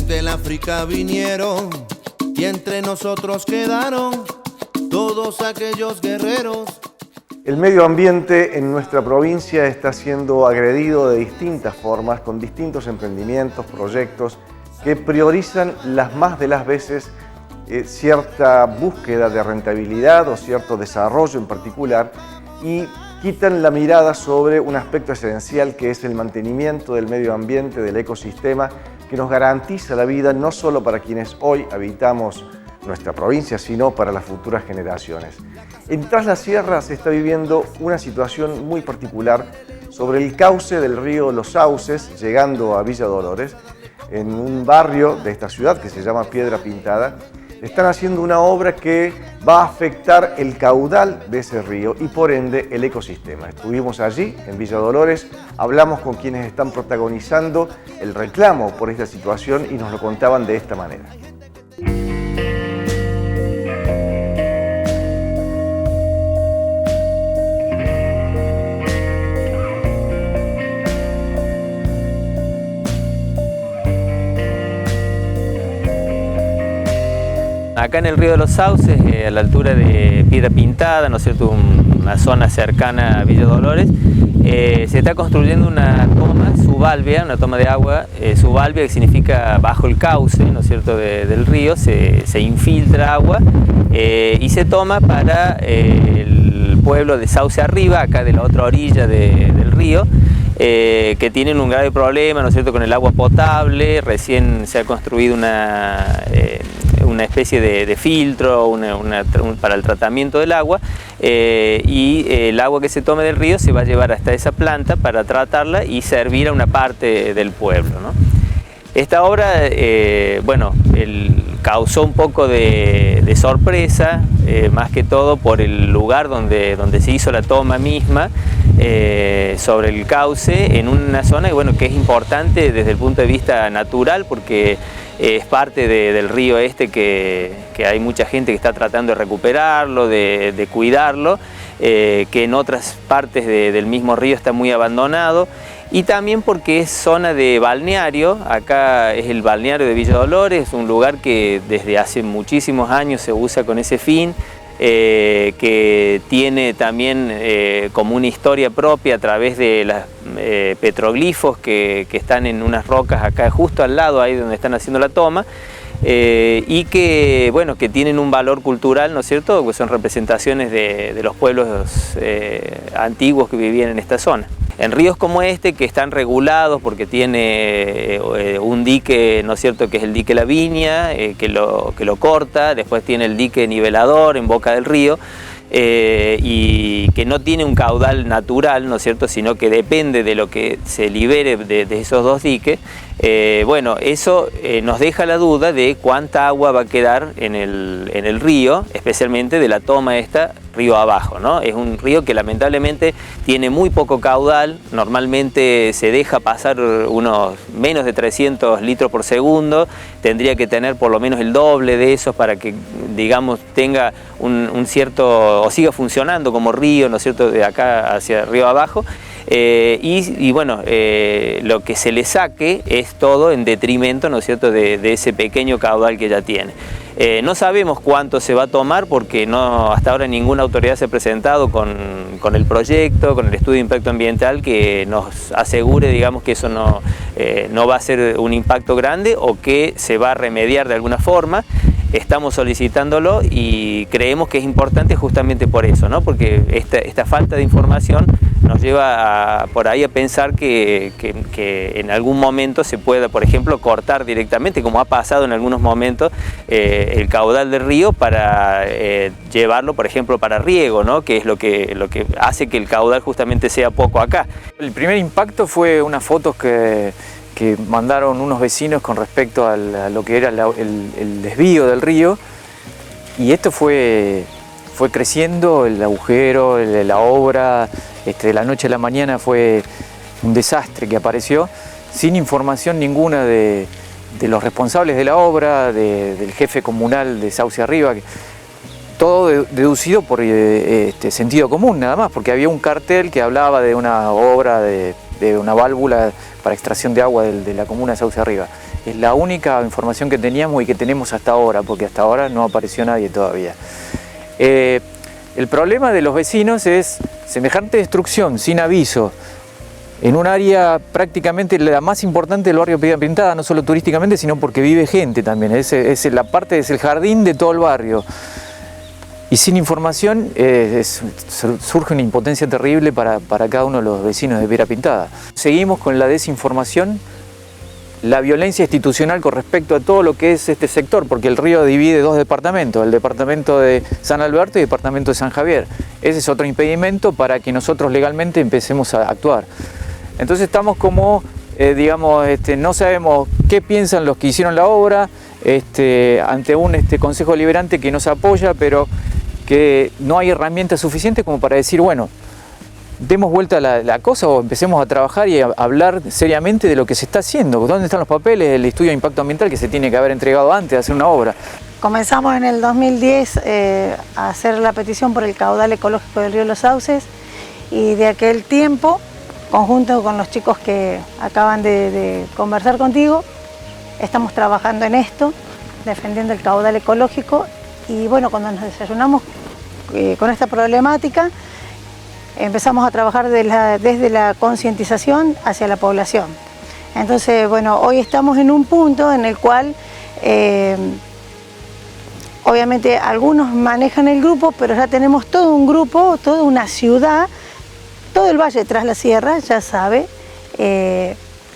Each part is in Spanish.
Desde el África vinieron y entre nosotros quedaron todos aquellos guerreros. El medio ambiente en nuestra provincia está siendo agredido de distintas formas, con distintos emprendimientos, proyectos que priorizan las más de las veces cierta búsqueda de rentabilidad o cierto desarrollo en particular y quitan la mirada sobre un aspecto esencial que es el mantenimiento del medio ambiente, del ecosistema, que nos garantiza la vida no solo para quienes hoy habitamos nuestra provincia, sino para las futuras generaciones. En Tras la Sierra se está viviendo una situación muy particular sobre el cauce del río Los Sauces, llegando a Villa Dolores, en un barrio de esta ciudad que se llama Piedra Pintada. Están haciendo una obra que va a afectar el caudal de ese río y por ende el ecosistema. Estuvimos allí, en Villa Dolores, hablamos con quienes están protagonizando el reclamo por esta situación y nos lo contaban de esta manera. Acá en el río de los Sauces, a la altura de Piedra Pintada, ¿no es cierto?, una zona cercana a Villa Dolores, se está construyendo una toma subálvea, una toma de agua subálvea, que significa bajo el cauce, ¿no es cierto?, del río, se infiltra agua y se toma para el pueblo de Sauce Arriba, acá de la otra orilla del río, que tienen un grave problema, ¿no es cierto?, con el agua potable. Recién se ha construido una especie de filtro para el tratamiento del agua y el agua que se tome del río se va a llevar hasta esa planta para tratarla y servir a una parte del pueblo, ¿no? Esta obra, bueno, causó un poco de sorpresa, más que todo por el lugar donde se hizo la toma misma, sobre el cauce, en una zona que es importante desde el punto de vista natural, porque es parte del río que hay mucha gente que está tratando de recuperarlo, de cuidarlo, que en otras partes del mismo río está muy abandonado, y también porque es zona de balneario. Acá es el balneario de Villa Dolores, un lugar que desde hace muchísimos años se usa con ese fin, que tiene también como una historia propia a través de los petroglifos que están en unas rocas acá justo al lado, ahí donde están haciendo la toma, y que, bueno, que tienen un valor cultural, ¿no es cierto?, que son representaciones de los pueblos antiguos que vivían en esta zona. En ríos como este, que están regulados porque tiene un dique, ¿no es cierto?, que es el dique La Viña, que lo corta, después tiene el dique nivelador en boca del río, y que no tiene un caudal natural, ¿no es cierto?, sino que depende de lo que se libere de esos dos diques. Bueno, eso nos deja la duda de cuánta agua va a quedar en el río, especialmente de la toma río abajo, ¿no? Es un río que lamentablemente tiene muy poco caudal, normalmente se deja pasar unos menos de 300 litros por segundo, tendría que tener por lo menos el doble de eso para que, digamos, tenga un cierto, o siga funcionando como río, ¿no es cierto?, de acá hacia río abajo. Y bueno, lo que se le saque es todo en detrimento, ¿no es cierto?, de ese pequeño caudal que ya tiene. No sabemos cuánto se va a tomar porque hasta ahora ninguna autoridad se ha presentado con el proyecto, con el estudio de impacto ambiental que nos asegure, digamos, que eso no va a ser un impacto grande o que se va a remediar de alguna forma. Estamos solicitándolo y creemos que es importante justamente por eso, ¿no? Porque esta falta de información nos lleva por ahí a pensar que en algún momento se pueda, por ejemplo, cortar directamente, como ha pasado en algunos momentos, el caudal del río para llevarlo, por ejemplo, para riego, ¿no?, que es lo que hace que el caudal justamente sea poco acá. El primer impacto fue unas fotos que mandaron unos vecinos con respecto a lo que era el desvío del río, y esto fue creciendo, el agujero, la obra, de la noche a la mañana fue un desastre que apareció, sin información ninguna de los responsables de la obra, del jefe comunal de Sauce Arriba, todo deducido por sentido común nada más, porque había un cartel que hablaba de una obra de una válvula para extracción de agua de la comuna de Sauce Arriba. Es la única información que teníamos y que tenemos hasta ahora, porque hasta ahora no apareció nadie todavía. El problema de los vecinos es semejante destrucción sin aviso en un área prácticamente la más importante del barrio Piedra Pintada, no solo turísticamente, sino porque vive gente también. Es el jardín de todo el barrio. Y sin información surge una impotencia terrible para cada uno de los vecinos de Piedra Pintada. Seguimos con la desinformación, la violencia institucional con respecto a todo lo que es este sector, porque el río divide dos departamentos, el departamento de San Alberto y el departamento de San Javier. Ese es otro impedimento para que nosotros legalmente empecemos a actuar. Entonces estamos como, no sabemos qué piensan los que hicieron la obra, ante un Consejo Deliberante que nos apoya, pero que no hay herramientas suficientes como para decir, bueno, demos vuelta a la cosa o empecemos a trabajar y a hablar seriamente de lo que se está haciendo. ¿Dónde están los papeles, el estudio de impacto ambiental que se tiene que haber entregado antes de hacer una obra? Comenzamos en el 2010 a hacer la petición por el caudal ecológico del río Los Sauces, y de aquel tiempo, conjunto con los chicos que acaban de conversar contigo, estamos trabajando en esto, defendiendo el caudal ecológico. Y bueno, cuando nos desayunamos con esta problemática, empezamos a trabajar desde la concientización hacia la población. Entonces, bueno, hoy estamos en un punto en el cual obviamente algunos manejan el grupo, pero ya tenemos todo un grupo, toda una ciudad, todo el Valle Tras la Sierra ya sabe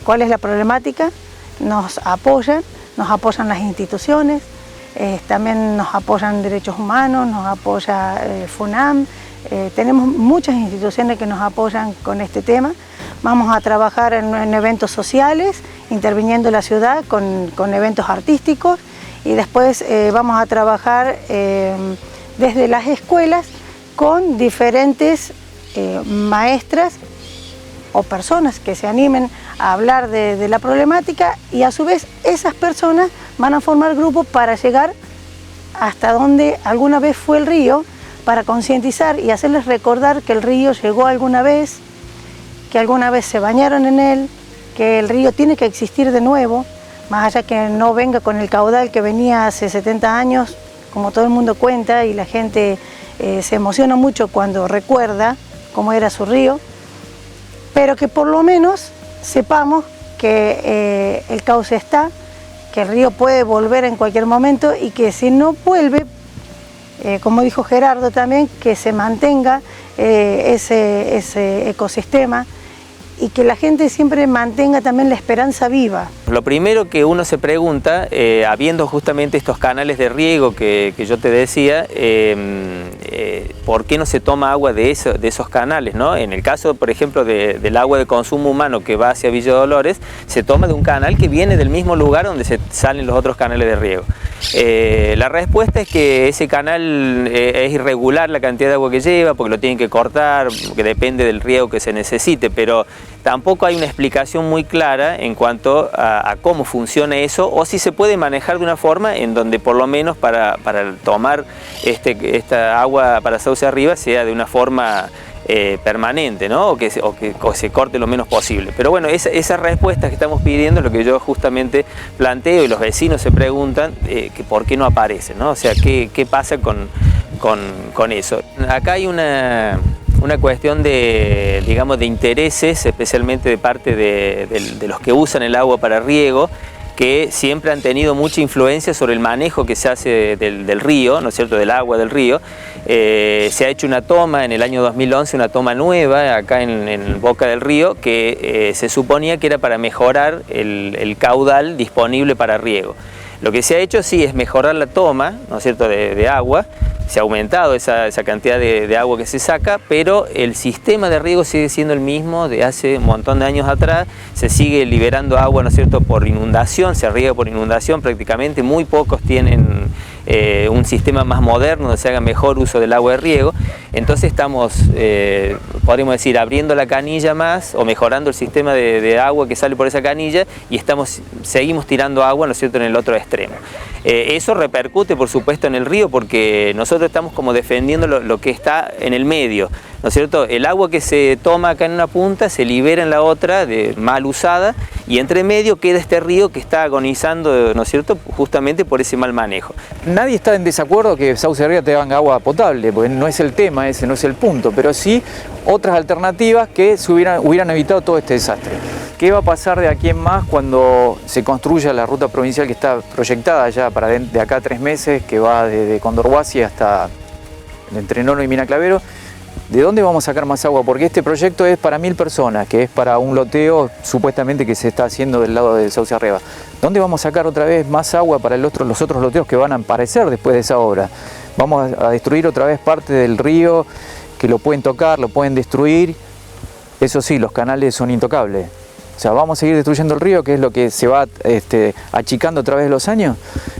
cuál es la problemática, nos apoyan las instituciones, también nos apoyan Derechos Humanos, nos apoya FUNAM, tenemos muchas instituciones que nos apoyan con este tema. Vamos a trabajar en eventos sociales, interviniendo la ciudad con eventos artísticos, y después vamos a trabajar desde las escuelas con diferentes maestras o personas que se animen a hablar de la problemática, y a su vez esas personas van a formar grupos para llegar hasta donde alguna vez fue el río, para concientizar y hacerles recordar que el río llegó alguna vez, que alguna vez se bañaron en él, que el río tiene que existir de nuevo, más allá que no venga con el caudal que venía hace 70 años, como todo el mundo cuenta, y la gente se emociona mucho cuando recuerda cómo era su río, pero que por lo menos sepamos que el cauce está, que el río puede volver en cualquier momento, y que si no vuelve, como dijo Gerardo también, que se mantenga ese ecosistema, y que la gente siempre mantenga también la esperanza viva. Lo primero que uno se pregunta, habiendo justamente estos canales de riego que yo te decía, ¿por qué no se toma agua de esos canales, ¿no? En el caso, por ejemplo, del agua de consumo humano que va hacia Villa Dolores, se toma de un canal que viene del mismo lugar donde se salen los otros canales de riego. La respuesta es que ese canal es irregular la cantidad de agua que lleva, porque lo tienen que cortar, porque depende del riego que se necesite, pero tampoco hay una explicación muy clara en cuanto a cómo funciona eso, o si se puede manejar de una forma en donde por lo menos para tomar esta agua para Sauce Arriba sea de una forma permanente, ¿no? o que se corte lo menos posible. Pero bueno, esas respuestas que estamos pidiendo es lo que yo justamente planteo, y los vecinos se preguntan que por qué no aparecen, ¿no? O sea, ¿qué pasa con eso? Acá hay una cuestión de, digamos, de intereses, especialmente de parte de los que usan el agua para riego, que siempre han tenido mucha influencia sobre el manejo que se hace del río, ¿no es cierto?, del agua del río. Se ha hecho una toma en el año 2011, una toma nueva acá en Boca del Río, que se suponía que era para mejorar el caudal disponible para riego. Lo que se ha hecho sí es mejorar la toma, ¿no es cierto?, de agua. Se ha aumentado esa cantidad de agua que se saca, pero el sistema de riego sigue siendo el mismo de hace un montón de años atrás. Se sigue liberando agua, ¿no es cierto?, por inundación, se riega por inundación prácticamente. Muy pocos tienen un sistema más moderno donde se haga mejor uso del agua de riego. Entonces estamos, podríamos decir, abriendo la canilla más o mejorando el sistema de agua que sale por esa canilla, y seguimos tirando agua, ¿no es cierto?, en el otro extremo. Eso repercute, por supuesto, en el río, porque nosotros estamos como defendiendo lo que está en el medio. ¿no es cierto? El agua que se toma acá en una punta se libera en la otra, mal usada, y entre medio queda este río que está agonizando, ¿no es cierto?, justamente por ese mal manejo. Nadie está en desacuerdo que Sauce Arriba te haga agua potable, porque no es el tema, ese no es el punto, pero sí otras alternativas que hubieran evitado todo este desastre. ¿Qué va a pasar de aquí en más cuando se construya la ruta provincial que está proyectada ya para de acá a 3 meses, que va desde Condorhuasi hasta entre Nono y Mina Clavero? ¿De dónde vamos a sacar más agua? Porque este proyecto es para 1000 personas, que es para un loteo supuestamente que se está haciendo del lado de Sauce Arriba. ¿Dónde vamos a sacar otra vez más agua para los otros loteos que van a aparecer después de esa obra? Vamos a destruir otra vez parte del río, que lo pueden tocar, lo pueden destruir. Eso sí, los canales son intocables. O sea, ¿vamos a seguir destruyendo el río, que es lo que se va achicando a través de los años?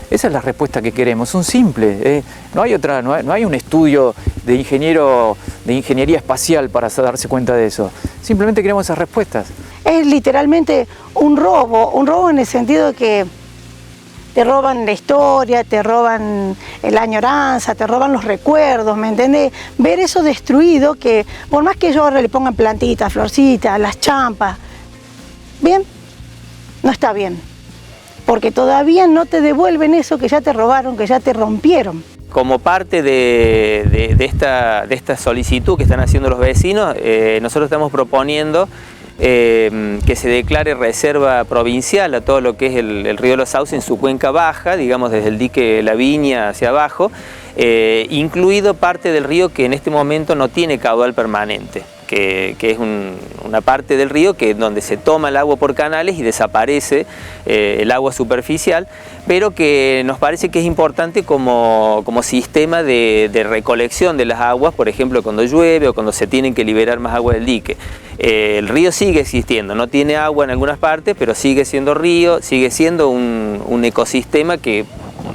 Esa es la respuesta que queremos, son simples. No hay un estudio de ingeniería espacial para darse cuenta de eso. Simplemente queremos esas respuestas. Es literalmente un robo en el sentido de que te roban la historia, te roban la añoranza, te roban los recuerdos, ¿me entiendes? Ver eso destruido, que por más que ellos ahora le pongan plantitas, florcitas, las champas, bien, no está bien, porque todavía no te devuelven eso que ya te robaron, que ya te rompieron. Como parte de esta solicitud que están haciendo los vecinos, nosotros estamos proponiendo que se declare reserva provincial a todo lo que es el río de los Sauces en su cuenca baja, digamos desde el dique La Viña hacia abajo, incluido parte del río que en este momento no tiene caudal permanente, que es una parte del río donde se toma el agua por canales y desaparece el agua superficial, pero que nos parece que es importante como sistema de recolección de las aguas, por ejemplo cuando llueve o cuando se tienen que liberar más agua del dique. El río sigue existiendo, no tiene agua en algunas partes, pero sigue siendo río, sigue siendo un ecosistema que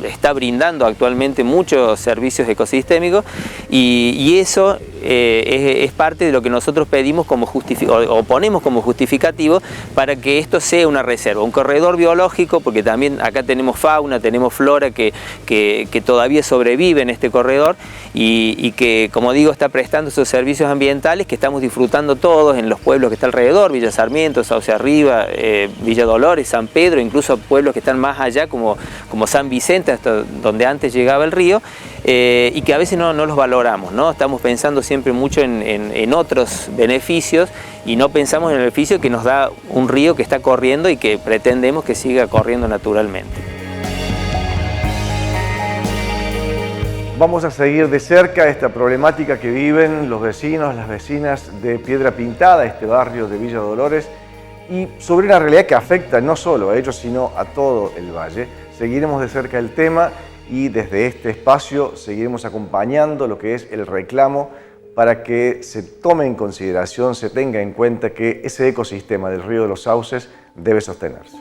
está brindando actualmente muchos servicios ecosistémicos y eso es parte de lo que nosotros pedimos o ponemos como justificativo para que esto sea una reserva, un corredor biológico, porque también acá tenemos fauna, tenemos flora que todavía sobrevive en este corredor y que, como digo, está prestando esos servicios ambientales que estamos disfrutando todos en los pueblos que está alrededor, Villa Sarmiento, Sauce Arriba, Villa Dolores, San Pedro, incluso pueblos que están más allá como San Vicente, hasta donde antes llegaba el río, y que a veces no los valoramos, ¿no? Estamos pensando siempre mucho en otros beneficios y no pensamos en el beneficio que nos da un río que está corriendo y que pretendemos que siga corriendo naturalmente. Vamos a seguir de cerca esta problemática que viven los vecinos, las vecinas de Piedra Pintada, este barrio de Villa Dolores, y sobre una realidad que afecta no solo a ellos, sino a todo el valle. Seguiremos de cerca el tema y desde este espacio seguiremos acompañando lo que es el reclamo para que se tome en consideración, se tenga en cuenta que ese ecosistema del río de los Sauces debe sostenerse.